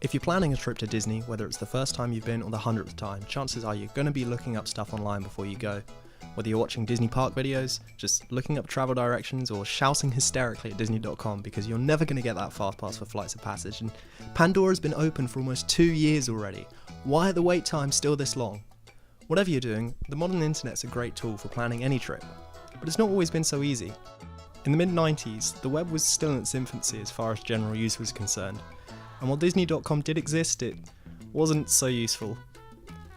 If you're planning a trip to Disney, whether it's the first time you've been or the 100th time, chances are you're going to be looking up stuff online before you go. Whether you're watching Disney park videos, just looking up travel directions, or shouting hysterically at Disney.com because you're never going to get that fast pass for flights of passage, and Pandora's been open for almost 2 years already. Why are the wait times still this long? Whatever you're doing, the modern internet's a great tool for planning any trip, but it's not always been so easy. In the mid-90s, the web was still in its infancy as far as general use was concerned, and while Disney.com did exist, it wasn't so useful.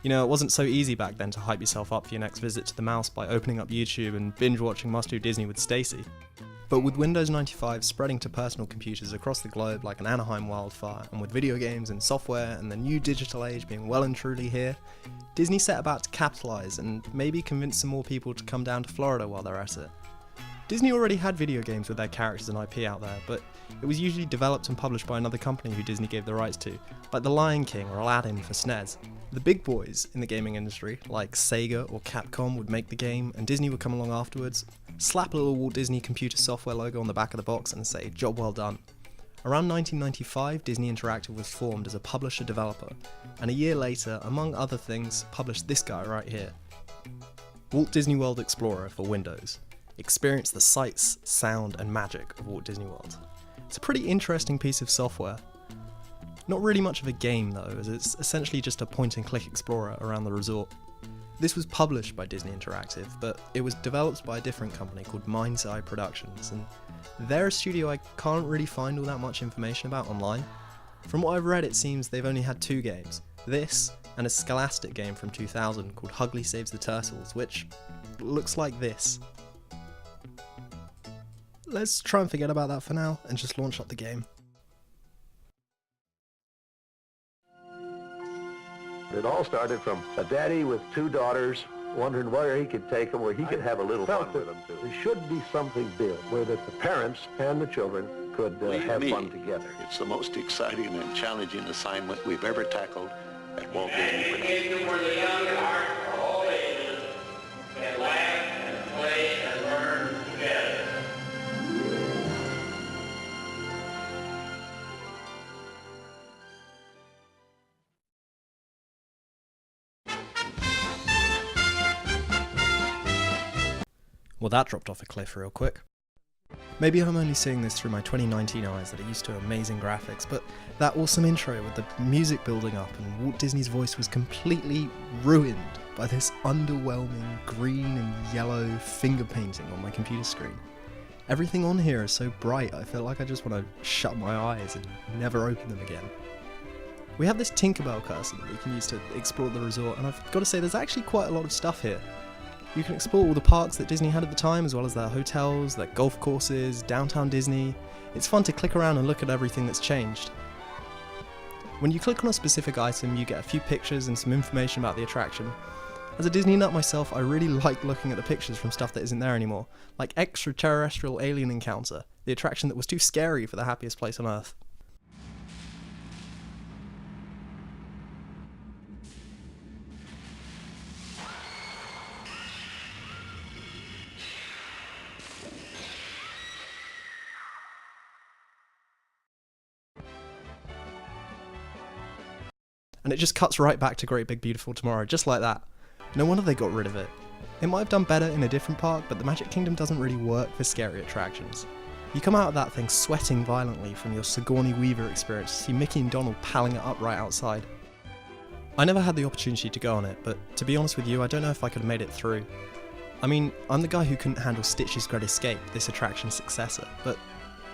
You know, it wasn't so easy back then to hype yourself up for your next visit to the mouse by opening up YouTube and binge-watching Must Do Disney with Stacy. But with Windows 95 spreading to personal computers across the globe like an Anaheim wildfire, and with video games and software and the new digital age being well and truly here, Disney set about to capitalise and maybe convince some more people to come down to Florida while they're at it. Disney already had video games with their characters and IP out there, but it was usually developed and published by another company who Disney gave the rights to, like The Lion King or Aladdin for SNES. The big boys in the gaming industry, like Sega or Capcom, would make the game, and Disney would come along afterwards, slap a little Walt Disney Computer Software logo on the back of the box and say, "Job well done." Around 1995, Disney Interactive was formed as a publisher-developer, and a year later, among other things, published this guy right here. Walt Disney World Explorer for Windows. Experience the sights, sound, and magic of Walt Disney World. It's a pretty interesting piece of software. Not really much of a game though, as it's essentially just a point-and-click explorer around the resort. This was published by Disney Interactive, but it was developed by a different company called MindTheGap Productions, and they're a studio I can't really find all that much information about online. From what I've read, it seems they've only had 2 games, this and a Scholastic game from 2000 called Hugly Saves the Turtles, which looks like this. Let's try and forget about that for now and just launch up the game. It all started from a daddy with 2 daughters wondering where he could take them, where he could have a little fun with them too. There should be something built where that the parents and the children could have fun together. It's the most exciting and challenging assignment we've ever tackled at Walt Disney Productions. Education where the young and heart of all ages can laugh and play and learn together. Well, that dropped off a cliff real quick. Maybe I'm only seeing this through my 2019 eyes that are used to amazing graphics, but that awesome intro with the music building up and Walt Disney's voice was completely ruined by this underwhelming green and yellow finger painting on my computer screen. Everything on here is so bright, I feel like I just want to shut my eyes and never open them again. We have this Tinkerbell Castle that we can use to explore the resort, and I've got to say there's actually quite a lot of stuff here. You can explore all the parks that Disney had at the time, as well as their hotels, their golf courses, downtown Disney. It's fun to click around and look at everything that's changed. When you click on a specific item, you get a few pictures and some information about the attraction. As a Disney nut myself, I really like looking at the pictures from stuff that isn't there anymore, like Extraterrestrial Alien Encounter, the attraction that was too scary for the happiest place on Earth. And it just cuts right back to Great Big Beautiful Tomorrow, just like that. No wonder they got rid of it. It might have done better in a different park, but the Magic Kingdom doesn't really work for scary attractions. You come out of that thing sweating violently from your Sigourney Weaver experience to see Mickey and Donald palling it up right outside. I never had the opportunity to go on it, but to be honest with you, I don't know if I could have made it through. I mean, I'm the guy who couldn't handle Stitch's Great Escape, this attraction's successor, but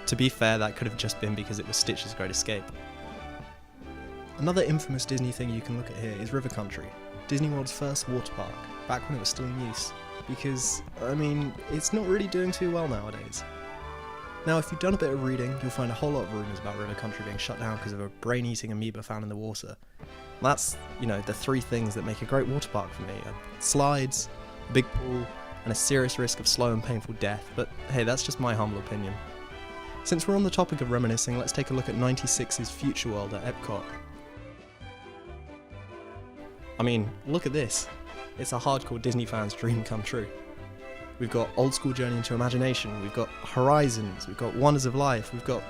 to be fair, that could have just been because it was Stitch's Great Escape. Another infamous Disney thing you can look at here is River Country, Disney World's first water park, back when it was still in use, because, I mean, it's not really doing too well nowadays. Now, if you've done a bit of reading, you'll find a whole lot of rumours about River Country being shut down because of a brain-eating amoeba found in the water. That's, you know, the 3 things that make a great water park for me: slides, a big pool, and a serious risk of slow and painful death, but hey, that's just my humble opinion. Since we're on the topic of reminiscing, let's take a look at 96's Future World at Epcot. I mean, look at this. It's a hardcore Disney fan's dream come true. We've got Old School Journey into Imagination, we've got Horizons, we've got Wonders of Life, we've got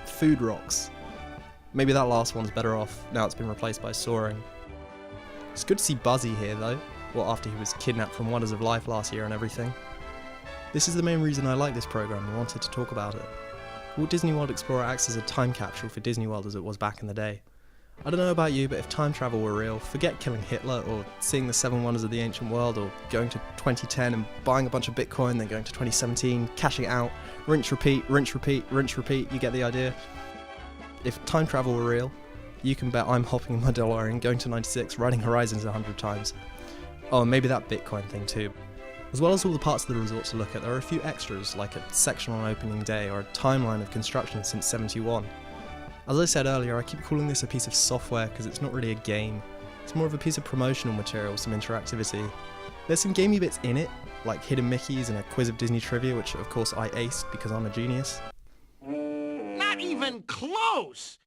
Food Rocks. Maybe that last one's better off, now it's been replaced by Soaring. It's good to see Buzzy here though, well after he was kidnapped from Wonders of Life last year and everything. This is the main reason I like this program and wanted to talk about it. Walt Disney World Explorer acts as a time capsule for Disney World as it was back in the day. I don't know about you, but if time travel were real, forget killing Hitler or seeing the 7 wonders of the ancient world or going to 2010 and buying a bunch of Bitcoin, then going to 2017, cashing it out, rinse repeat, rinse repeat, rinse repeat, you get the idea. If time travel were real, you can bet I'm hopping in my DeLorean, going to 96, riding Horizons 100 times. Oh, and maybe that Bitcoin thing too. As well as all the parts of the resort to look at, there are a few extras, like a section on opening day or a timeline of construction since '71. As I said earlier, I keep calling this a piece of software because it's not really a game. It's more of a piece of promotional material, some interactivity. There's some gamey bits in it, like hidden Mickeys and a quiz of Disney trivia, which of course I aced because I'm a genius. Not even close!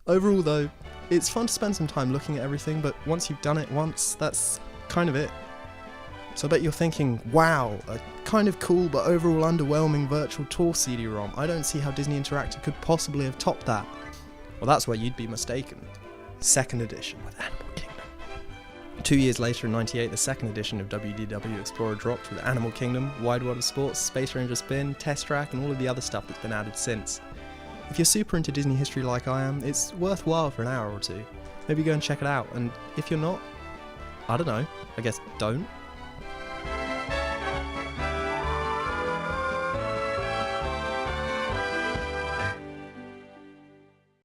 Overall though, it's fun to spend some time looking at everything, but once you've done it once, that's kind of it. So I bet you're thinking, wow, a kind of cool but overall underwhelming virtual tour CD-ROM. I don't see how Disney Interactive could possibly have topped that. Well, that's where you'd be mistaken. Second edition with Animal Kingdom. 2 years later in '98, the second edition of WDW Explorer dropped with Animal Kingdom, Wide World of Sports, Space Ranger Spin, Test Track, and all of the other stuff that's been added since. If you're super into Disney history like I am, it's worthwhile for an hour or two. Maybe go and check it out, and if you're not, I don't know, I guess don't.